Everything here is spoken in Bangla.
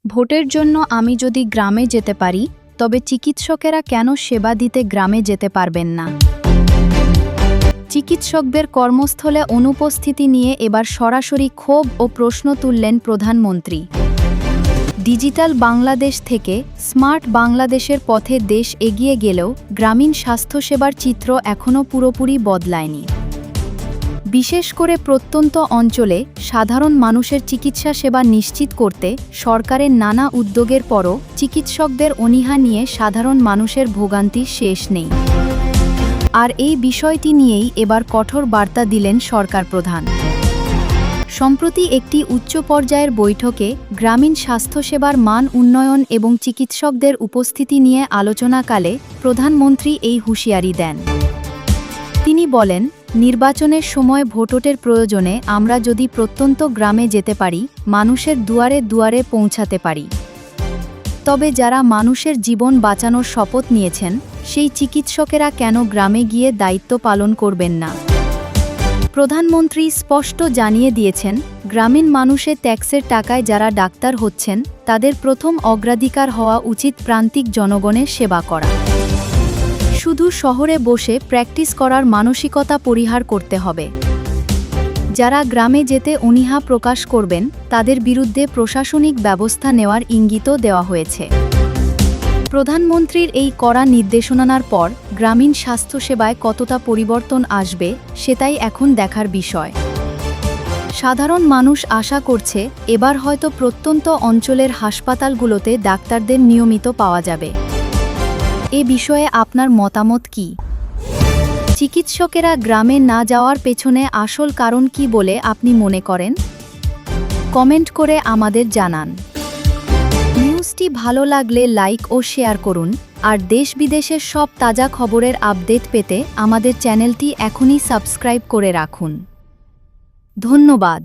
ভোটের জন্য আমি যদি গ্রামে যেতে পারি, তবে চিকিৎসকেরা কেন সেবা দিতে গ্রামে যেতে পারবেন না? চিকিৎসকদের কর্মস্থলে অনুপস্থিতি নিয়ে এবার সরাসরি ক্ষোভ ও প্রশ্ন তুললেন প্রধানমন্ত্রী। ডিজিটাল বাংলাদেশ থেকে স্মার্ট বাংলাদেশের পথে দেশ এগিয়ে গেলেও গ্রামীণ স্বাস্থ্যসেবার চিত্র এখনও পুরোপুরি বদলায়নি। বিশেষ করে প্রত্যন্ত অঞ্চলে সাধারণ মানুষের চিকিৎসা সেবা নিশ্চিত করতে সরকারের নানা উদ্যোগের পরও চিকিৎসকদের অনীহা নিয়ে সাধারণ মানুষের ভোগান্তির শেষ নেই। আর এই বিষয়টি নিয়েই এবার কঠোর বার্তা দিলেন সরকার প্রধান। সম্প্রতি একটি উচ্চ পর্যায়ের বৈঠকে গ্রামীণ স্বাস্থ্যসেবার মান উন্নয়ন এবং চিকিৎসকদের উপস্থিতি নিয়ে আলোচনাকালে প্রধানমন্ত্রী এই হুঁশিয়ারি দেন। তিনি বলেন, নির্বাচনের সময় ভোটের প্রয়োজনে আমরা যদি প্রত্যন্ত গ্রামে যেতে পারি, মানুষের দুয়ারে দুয়ারে পৌঁছাতে পারি, তবে যারা মানুষের জীবন বাঁচানোর শপথ নিয়েছেন সেই চিকিৎসকেরা কেন গ্রামে গিয়ে দায়িত্ব পালন করবেন না? প্রধানমন্ত্রী স্পষ্ট জানিয়ে দিয়েছেন, গ্রামীণ মানুষের ট্যাক্সের টাকায় যারা ডাক্তার হচ্ছেন তাদের প্রথম অগ্রাধিকার হওয়া উচিত প্রান্তিক জনগণের সেবা করা। শুধু শহরে বসে প্র্যাকটিস করার মানসিকতা পরিহার করতে হবে। যারা গ্রামে যেতে অনীহা প্রকাশ করবেন তাদের বিরুদ্ধে প্রশাসনিক ব্যবস্থা নেওয়ার ইঙ্গিতও দেওয়া হয়েছে। প্রধানমন্ত্রীর এই কড়া নির্দেশনার পর গ্রামীণ স্বাস্থ্যসেবায় কতটা পরিবর্তন আসবে সেটাই এখন দেখার বিষয়। সাধারণ মানুষ আশা করছে এবার হয়তো প্রত্যন্ত অঞ্চলের হাসপাতালগুলোতে ডাক্তারদের নিয়মিত পাওয়া যাবে। এ বিষয়ে আপনার মতামত কি? চিকিৎসকেরা গ্রামে না যাওয়ার পেছনে আসল কারণ কি বলে আপনি মনে করেন? কমেন্ট করে আমাদের জানান। নিউজটি ভালো লাগলে লাইক ও শেয়ার করুন, আর দেশ বিদেশের সব তাজা খবরের আপডেট পেতে আমাদের চ্যানেলটি এখনই সাবস্ক্রাইব করে রাখুন। ধন্যবাদ।